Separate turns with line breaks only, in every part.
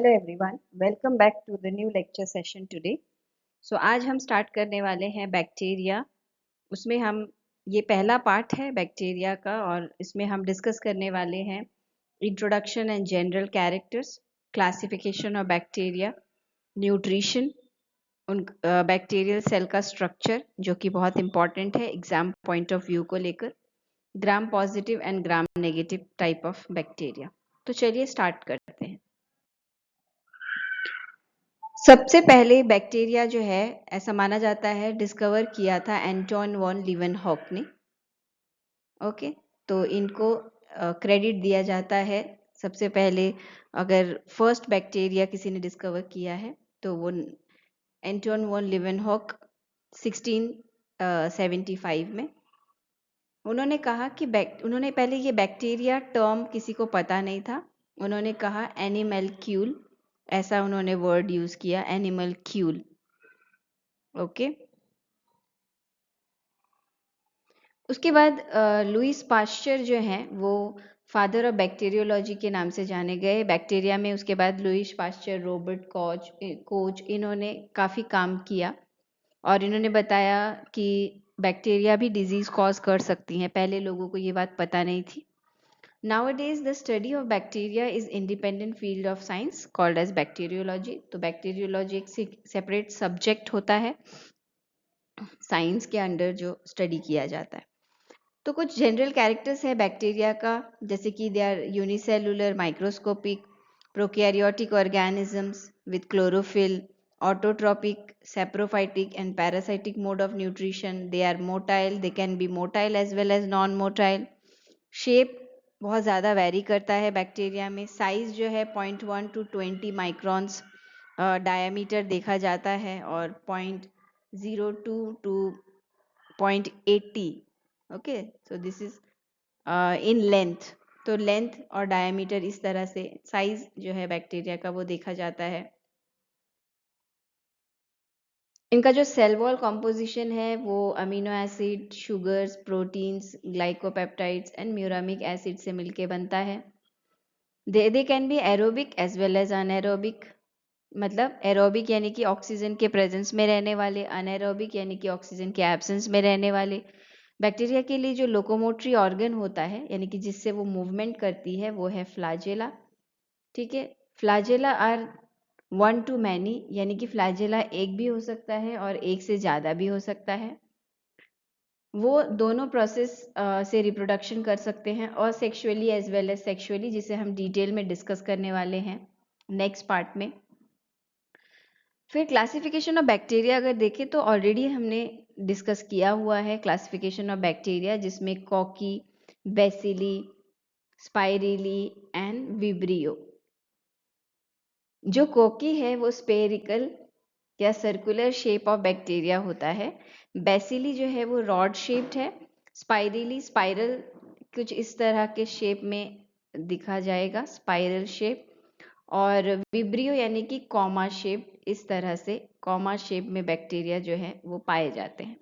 Hello everyone, welcome back to the new lecture session today. So आज हम start करने वाले हैं बैक्टीरिया। उसमें हम ये पहला पार्ट है बैक्टीरिया का और इसमें हम डिस्कस करने वाले हैं introduction and general characters, classification of bacteria, nutrition, उन बैक्टीरियल सेल का स्ट्रक्चर जो कि बहुत इंपॉर्टेंट है एग्जाम पॉइंट ऑफ व्यू को लेकर, gram positive and gram negative type of bacteria. तो चलिए स्टार्ट करते हैं। सबसे पहले बैक्टीरिया जो है ऐसा माना जाता है डिस्कवर किया था एंटोन वॉन लीवेनहॉक ने। ओके, तो इनको क्रेडिट दिया जाता है। सबसे पहले अगर फर्स्ट बैक्टीरिया किसी ने डिस्कवर किया है तो वो एंटोन वॉन लीवेनहॉक 1675 में। उन्होंने कहा कि उन्होंने पहले ये बैक्टीरिया टर्म किसी को पता नहीं था। उन्होंने कहा एनिमलक्यूल, ऐसा उन्होंने वर्ड यूज किया, एनिमलक्यूल। ओके, उसके बाद लुईस पाश्चर जो हैं वो फादर ऑफ बैक्टीरियोलॉजी के नाम से जाने गए बैक्टीरिया में। उसके बाद लुईस पाश्चर, रॉबर्ट कोच इन्होंने काफ़ी काम किया और इन्होंने बताया कि बैक्टीरिया भी डिजीज कॉज कर सकती हैं। पहले लोगों को ये बात पता नहीं थी। Nowadays, the study of bacteria is independent field of science called as bacteriology. तो बैक्टीरियोलॉजी एक सेपरेट सब्जेक्ट होता है साइंस के अंडर जो स्टडी किया जाता है। तो कुछ जनरल कैरेक्टर्स है बैक्टीरिया का, जैसे कि they are unicellular, microscopic, prokaryotic organisms with chlorophyll, autotrophic, saprophytic and parasitic mode of nutrition. They are motile, they can be motile as well as non motile. Shape बहुत ज़्यादा very करता है bacteria में। Size जो है 0.1 to 20 microns diameter देखा जाता है और 0.02 to 0.80। Okay, so this is in length. तो लेंथ और डायमीटर इस तरह से साइज जो है बैक्टीरिया का वो देखा जाता है। इनका जो सेल वॉल कॉम्पोजिशन है वो amino acid, sugars, proteins, glycopeptides and muramic acid से मिलके बनता है। They can be aerobic as well as anaerobic. मतलब एरोबिक यानी कि ऑक्सीजन के प्रेजेंस में रहने वाले, अनएरोबिक यानी कि ऑक्सीजन के एब्सेंस में रहने वाले। बैक्टीरिया के लिए जो लोकोमोटरी ऑर्गन होता है यानी कि जिससे वो मूवमेंट करती है वो है फ्लैजेला। ठीक है, फ्लैजेला आर 1 to many, यानी कि फ्लैजेला एक भी हो सकता है और एक से ज़्यादा भी हो सकता है। वो दोनों प्रोसेस से रिप्रोडक्शन कर सकते हैं और sexually as well as sexually, जिसे हम डिटेल में डिस्कस करने वाले हैं नेक्स्ट पार्ट में। फिर क्लासिफिकेशन ऑफ बैक्टीरिया अगर देखें तो ऑलरेडी हमने डिस्कस किया हुआ है क्लासिफिकेशन ऑफ बैक्टीरिया, जिसमें कॉकी, बेसिली, स्पाइरिली एंड विब्रियो। जो कॉकी है वो स्पेरिकल या सर्कुलर शेप ऑफ बैक्टीरिया होता है। बेसिली जो है वो रॉड शेप्ड है। स्पाइरिली स्पाइरल कुछ इस तरह के शेप में दिखा जाएगा, स्पाइरल शेप। और विब्रियो यानी कि कॉमा शेप, इस तरह से कॉमा शेप में बैक्टीरिया जो है वो पाए जाते हैं।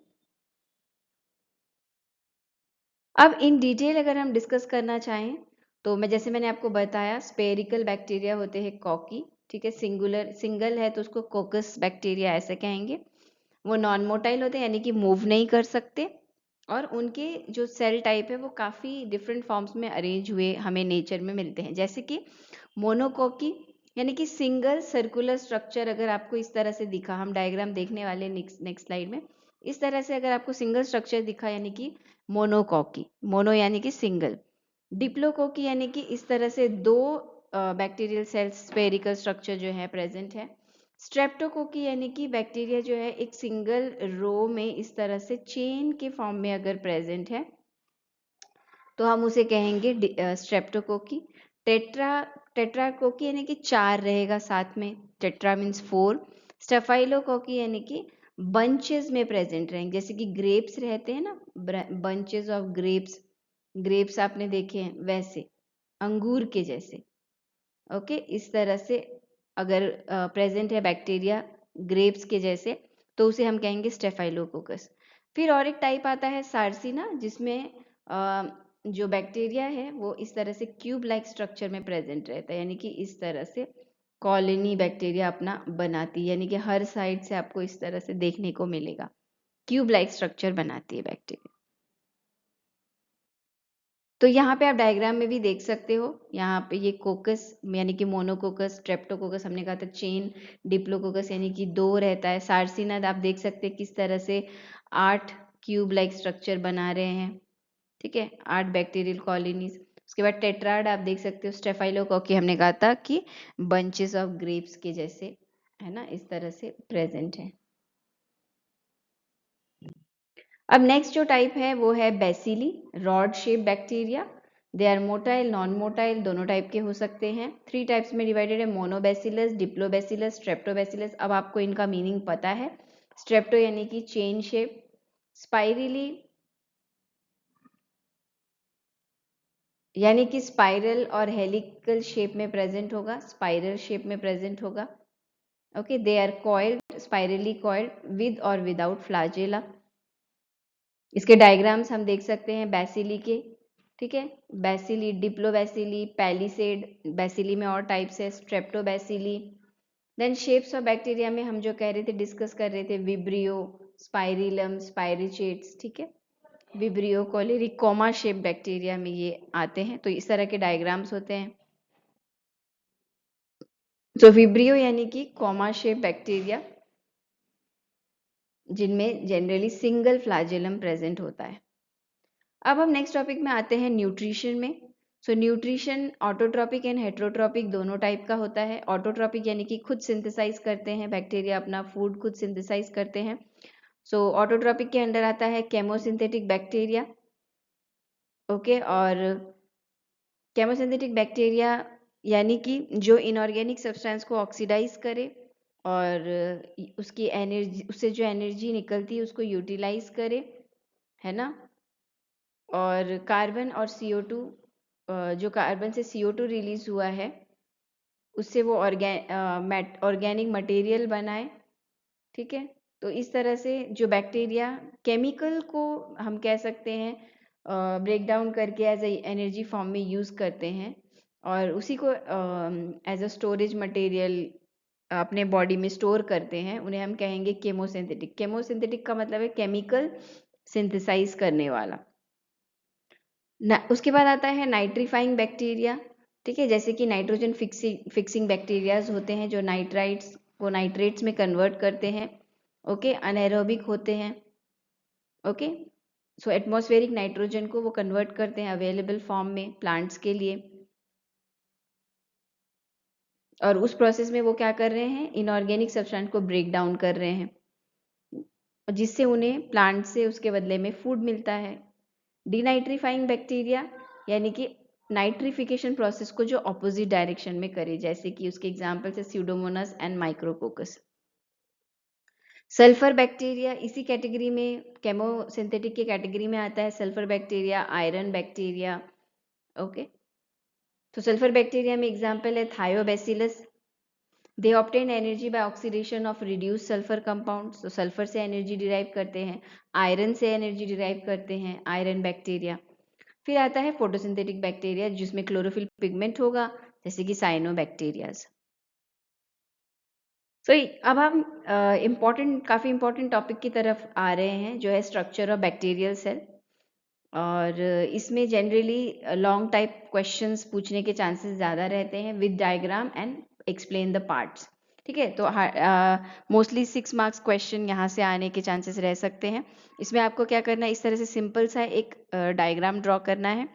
अब इन डिटेल अगर हम डिस्कस करना चाहें तो मैंने आपको बताया स्पेरिकल बैक्टीरिया होते हैं कॉकी। ठीक है, सिंगल है तो उसको कोकस बैक्टीरिया ऐसे कहेंगे। वो नॉन मोटाइल होते हैं यानी कि मूव नहीं कर सकते और उनके जो सेल टाइप है वो काफ़ी डिफरेंट फॉर्म्स में अरेंज हुए हमें नेचर में मिलते हैं। जैसे कि मोनोकोकी यानी कि सिंगल सर्कुलर स्ट्रक्चर अगर आपको इस तरह से दिखा, हम डायग्राम देखने वाले नेक्स्ट स्लाइड में, इस तरह से अगर आपको सिंगल स्ट्रक्चर दिखा यानी कि मोनोकोकी, मोनो यानी कि सिंगल। डिप्लोकोकी यानी कि इस तरह से दो बैक्टीरियल सेल्स स्फेरिकल स्ट्रक्चर जो है प्रेजेंट है। स्ट्रेप्टोकोकी यानी कि बैक्टीरिया जो है एक सिंगल रो में इस तरह से चेन के फॉर्म में अगर प्रेजेंट है तो हम उसे कहेंगे स्ट्रेप्टोकोकी। टेट्राकोकी यानी कि 4 रहेगा साथ में, टेट्रा मीन्स 4। स्टेफाइलोकोकी यानी कि बंचेस में प्रेजेंट रहेंगे, जैसे कि ग्रेप्स रहते हैं ना, बंचेस ऑफ ग्रेप्स, ग्रेप्स आपने देखे हैं वैसे, अंगूर के जैसे। ओके, इस तरह से अगर प्रेजेंट है बैक्टीरिया ग्रेप्स के जैसे तो उसे हम कहेंगे स्टेफाइलोकोकस। फिर और एक टाइप आता है सार्सिना, जिसमें जो बैक्टीरिया है वो इस तरह से क्यूब लाइक स्ट्रक्चर में प्रेजेंट रहता है, यानी कि इस तरह से कॉलोनी बैक्टीरिया अपना बनाती है, यानी कि हर साइड से आपको इस तरह से देखने को मिलेगा, क्यूब लाइक स्ट्रक्चर बनाती है बैक्टीरिया। तो यहाँ पे आप डायग्राम में भी देख सकते हो, यहाँ पे ये कोकस यानी कि मोनोकोकस, स्ट्रेप्टोकोकस हमने कहा था चेन, डिप्लोकोकस यानी कि 2 रहता है, सार्सिनाद आप देख सकते हैं किस तरह से 8 क्यूब लाइक स्ट्रक्चर बना रहे हैं, ठीक है, 8 बैक्टीरियल कॉलोनीज। उसके बाद टेट्राड आप देख सकते हो, स्टेफाइलोकोकी हमने कहा था कि बंचेस ऑफ ग्रेप्स के जैसे, है ना, इस तरह से प्रेजेंट है। अब नेक्स्ट जो टाइप है वो है bacilli, rod shape bacteria. They are motile, non motile, दोनों टाइप के हो सकते हैं। 3 टाइप्स में डिवाइडेड है, मोनोबैसिलस, डिप्लोबैसिलस, स्ट्रेप्टोबैसिलस। अब आपको इनका मीनिंग पता है। स्ट्रेप्टो यानी कि चेन शेप, स्पाइरली यानी कि स्पाइरल और हेलिकल शेप में प्रेजेंट होगा, स्पाइरल शेप में प्रेजेंट होगा। Okay, they are coiled, spirally coiled with और विदाउट फ्लैजेला। इसके डायग्राम्स हम देख सकते हैं बैसिली के, ठीक है, बैसिली, डिप्लोबैसिली, पैलिसेड, बैसिली में और टाइप्स है, स्ट्रेप्टोबैसिली। देन शेप्स ऑफ बैक्टीरिया में हम जो कह रहे थे, डिस्कस कर रहे थे, विब्रियो, स्पाइरिलम, स्पाइरिचेट्स, ठीक है, vibrio, cholerae, comma shape bacteria में ये आते हैं। तो इस तरह के डायग्राम्स होते हैं। तो विब्रियो यानी कि कोमा शेप बैक्टीरिया जिनमें जनरली सिंगल फ्लैजेलम प्रेजेंट होता है। अब हम नेक्स्ट टॉपिक में आते हैं न्यूट्रिशन में। सो न्यूट्रिशन ऑटोट्रॉपिक एंड हेट्रोट्रॉपिक दोनों टाइप का होता है। ऑटोट्रॉपिक यानी कि खुद सिंथेसाइज करते हैं बैक्टीरिया, अपना फूड खुद सिंथेसाइज करते हैं। सो ऑटोट्रॉपिक के अंडर आता है केमोसिंथेटिक बैक्टीरिया, ओके, और केमोसिंथेटिक बैक्टीरिया यानी कि जो इनऑर्गेनिक सब्सटेंस को ऑक्सीडाइज करे और उसकी एनर्जी, उससे जो एनर्जी निकलती है उसको यूटिलाइज करे, है ना, और कार्बन और CO2, जो कार्बन से CO2 रिलीज हुआ है उससे वो ऑर्गेनिक मटेरियल बनाए, ठीक है। तो इस तरह से जो बैक्टीरिया केमिकल को हम कह सकते हैं ब्रेक डाउन करके एज ए एनर्जी फॉर्म में यूज़ करते हैं और उसी को एज अ स्टोरेज मटेरियल अपने बॉडी में स्टोर करते हैं, उन्हें हम कहेंगे केमोसिंथेटिक। केमोसिंथेटिक का मतलब है केमिकल सिंथेसाइज करने वाला। उसके बाद आता है नाइट्रीफाइंग बैक्टीरिया, ठीक है, जैसे कि नाइट्रोजन फिक्सिंग बैक्टीरियाज होते हैं जो नाइट्राइट्स को नाइट्रेट्स में कन्वर्ट करते हैं, ओके, अनएरोबिक होते हैं, ओके। सो एटमॉस्फेरिक नाइट्रोजन को वो कन्वर्ट करते हैं अवेलेबल फॉर्म में प्लांट्स के लिए, और उस प्रोसेस में वो क्या कर रहे हैं, इनऑर्गेनिक सब्सटेंस को ब्रेक डाउन कर रहे हैं, जिससे उन्हें प्लांट से उसके बदले में फूड मिलता है। डीनाइट्रीफाइंग बैक्टीरिया यानी कि नाइट्रिफिकेशन प्रोसेस को जो ऑपोजिट डायरेक्शन में करे, जैसे कि उसके एग्जांपल्स है Pseudomonas and micrococcus. Sulphur bacteria इसी कैटेगरी में, केमोसिंथेटिक के कैटेगरी में आता है sulphur bacteria, iron bacteria, okay. तो सल्फर बैक्टीरिया में एग्जांपल है Thiobacillus. They obtain energy by oxidation of reduce sulphur compounds, तो सल्फर से एनर्जी डिराइव करते हैं, आयरन से एनर्जी डिराइव करते हैं, आयरन बैक्टीरिया। फिर आता है फोटोसिंथेटिक बैक्टीरिया जिसमें क्लोरोफिल पिगमेंट होगा, जैसे कि साइनोबैक्टीरियाज। तो अब हम काफ़ी इम्पोर्टेंट टॉपिक की तरफ आ रहे हैं जो है स्ट्रक्चर ऑफ बैक्टीरियल सेल, और इसमें जनरली लॉन्ग टाइप क्वेश्चंस पूछने के चांसेस ज़्यादा रहते हैं with diagram and explain the parts, ठीक है। तो मोस्टली 6 मार्क्स क्वेश्चन यहाँ से आने के चांसेस रह सकते हैं। इसमें आपको क्या करना है, इस तरह से सिंपल सा एक डायग्राम ड्रॉ करना है,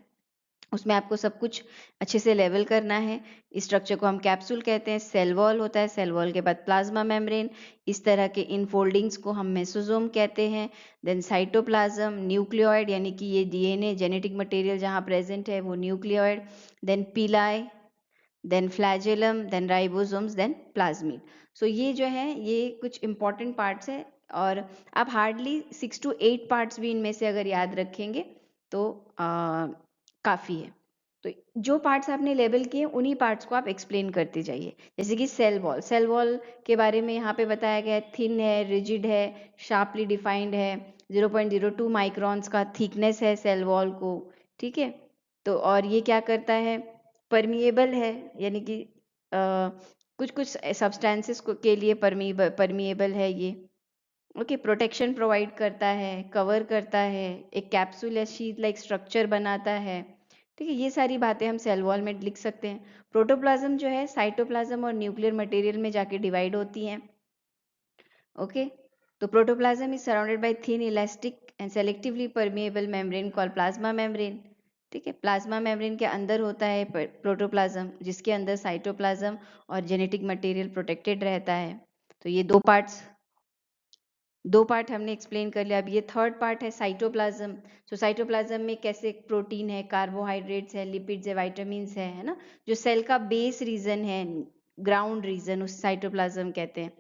उसमें आपको सब कुछ अच्छे से लेवल करना है। इस स्ट्रक्चर को हम कैप्सूल कहते हैं, सेल वॉल होता है, सेल वॉल के बाद प्लाज्मा मेम्ब्रेन, इस तरह के इनफोल्डिंग्स को हम मेसोजोम कहते हैं। देन साइटोप्लाज्म, न्यूक्लियोइड यानी कि ये DNA जेनेटिक मटेरियल जहाँ प्रेजेंट है वो nucleoid, then pili, then flagellum, then ribosomes, then plasmid. So ये जो है ये कुछ इंपॉर्टेंट पार्ट्स है, और आप हार्डली 6 to 8 पार्ट्स भी इनमें से अगर याद रखेंगे तो काफ़ी है। तो जो पार्ट्स आपने लेबल किए उन्हीं पार्ट्स को आप एक्सप्लेन करते जाइए, जैसे कि सेल वॉल, सेल वॉल के बारे में यहाँ पे बताया गया है, थिन है, रिजिड है, शार्पली डिफाइंड है, 0.02 माइक्रॉन्स का थिकनेस है सेल वॉल को, ठीक है। तो और ये क्या करता है, परमिएबल है, यानी कि कुछ कुछ सब्सटेंसेस के लिए परमिएबल है ये। ओके, प्रोटेक्शन प्रोवाइड करता है, कवर करता है, एक कैप्सूल या शीट लाइक स्ट्रक्चर बनाता है। ठीक है, ये सारी बातें हम सेल वॉल में लिख सकते हैं। प्रोटोप्लाज्म जो है साइटोप्लाज्म और न्यूक्लियर मटेरियल में जाके डिवाइड होती हैं। ओके, तो protoplasm is surrounded by thin elastic and selectively permeable membrane called plasma membrane. ठीक है, प्लाज्मा मेम्ब्रेन के अंदर होता है प्रोटोप्लाज्म, जिसके अंदर साइटोप्लाज्म और जेनेटिक मटेरियल प्रोटेक्टेड रहता है। तो ये दो पार्ट हमने एक्सप्लेन कर लिया। अब ये थर्ड पार्ट है साइटोप्लाज्म। सो साइटोप्लाज्म में कैसे प्रोटीन है, कार्बोहाइड्रेट्स है, लिपिड्स है, विटामिन्स है ना, जो सेल का बेस रीजन है, ग्राउंड रीजन, उस साइटोप्लाज्म कहते हैं।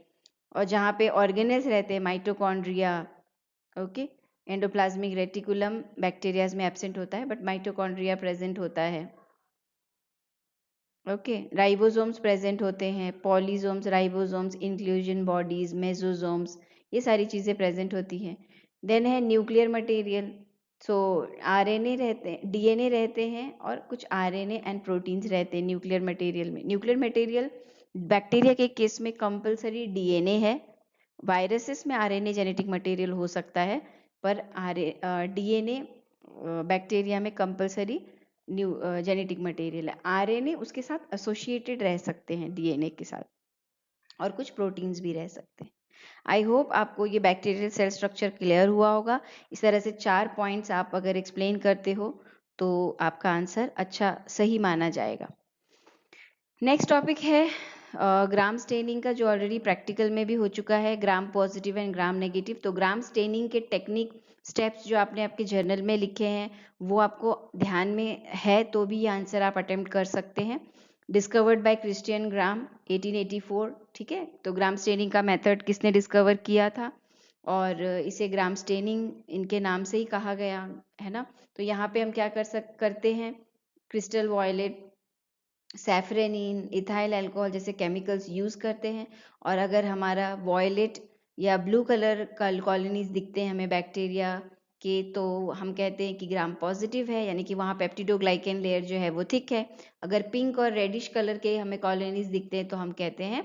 और जहाँ पे ऑर्गेनेल्स रहते हैं, mitochondria. Okay, endoplasmic reticulum bacterias में एब्सेंट होता है, बट माइटोकॉन्ड्रिया प्रेजेंट होता है। ओके, राइबोसोम्स प्रेजेंट होते हैं, पॉलीसोम्स, राइबोसोम्स, इंक्लूजन बॉडीज, मेसोसोम्स, ये सारी चीज़ें प्रेजेंट होती हैं। देन है न्यूक्लियर मटेरियल। सो आरएनए रहते हैं, डीएनए रहते हैं, और कुछ आरएनए एंड प्रोटीन्स रहते हैं न्यूक्लियर मटेरियल में। न्यूक्लियर मटेरियल बैक्टीरिया के केस में कंपलसरी डीएनए है। वायरसेस में आरएनए जेनेटिक मटेरियल हो सकता है, पर डीएनए बैक्टीरिया में कंपलसरी न्यू जेनेटिक मटेरियल है। आरएनए उसके साथ एसोसिएटेड रह सकते हैं डीएनए के साथ, और कुछ प्रोटीन्स भी रह सकते हैं। आई होप आपको ये बैक्टीरियल सेल स्ट्रक्चर क्लियर हुआ होगा। इस तरह से 4 पॉइंट्स आप अगर एक्सप्लेन करते हो तो आपका आंसर अच्छा सही माना जाएगा। नेक्स्ट टॉपिक है ग्राम स्टेनिंग का, जो ऑलरेडी प्रैक्टिकल में भी हो चुका है, gram positive and gram negative. तो ग्राम स्टेनिंग के टेक्निक स्टेप्स जो आपने आपके जर्नल में लिखे हैं, वो आपको ध्यान में है तो भी ये आंसर आप अटेम्प्ट कर सकते हैं। डिस्कवर्ड बाय क्रिस्टियन ग्राम 1884। ठीक है, तो ग्राम स्टेनिंग का मेथड किसने डिस्कवर किया था, और इसे ग्राम स्टेनिंग इनके नाम से ही कहा गया है ना। तो यहाँ पे हम क्या करते हैं, क्रिस्टल वॉयलेट, सैफरेनिन, इथाइल अल्कोहल जैसे केमिकल्स यूज़ करते हैं। और अगर हमारा वॉयलेट या ब्लू कलर कॉलोनीज दिखते हैं हमें बैक्टीरिया के, तो हम कहते हैं कि ग्राम पॉजिटिव है, यानी कि वहाँ पेप्टिडोग्लाइकेन लेयर जो है वो थिक है। अगर पिंक और रेडिश कलर के हमें कॉलोनीज दिखते हैं तो हम कहते हैं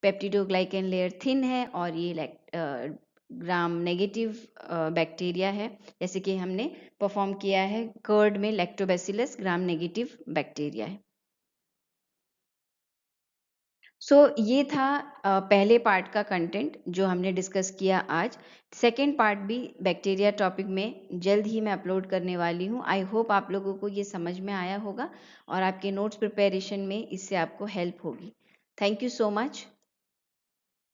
पेप्टिडोग्लाइकेन लेयर थिन है, और ये ग्राम नेगेटिव बैक्टीरिया है। जैसे कि हमने परफॉर्म किया है कर्ड में, लैक्टोबैसिलस ग्राम नेगेटिव बैक्टीरिया है। ये था पहले पार्ट का कंटेंट जो हमने डिस्कस किया आज। सेकेंड पार्ट भी बैक्टीरिया टॉपिक में जल्द ही मैं अपलोड करने वाली हूँ। आई होप आप लोगों को ये समझ में आया होगा और आपके नोट्स प्रिपरेशन में इससे आपको हेल्प होगी। Thank you so much.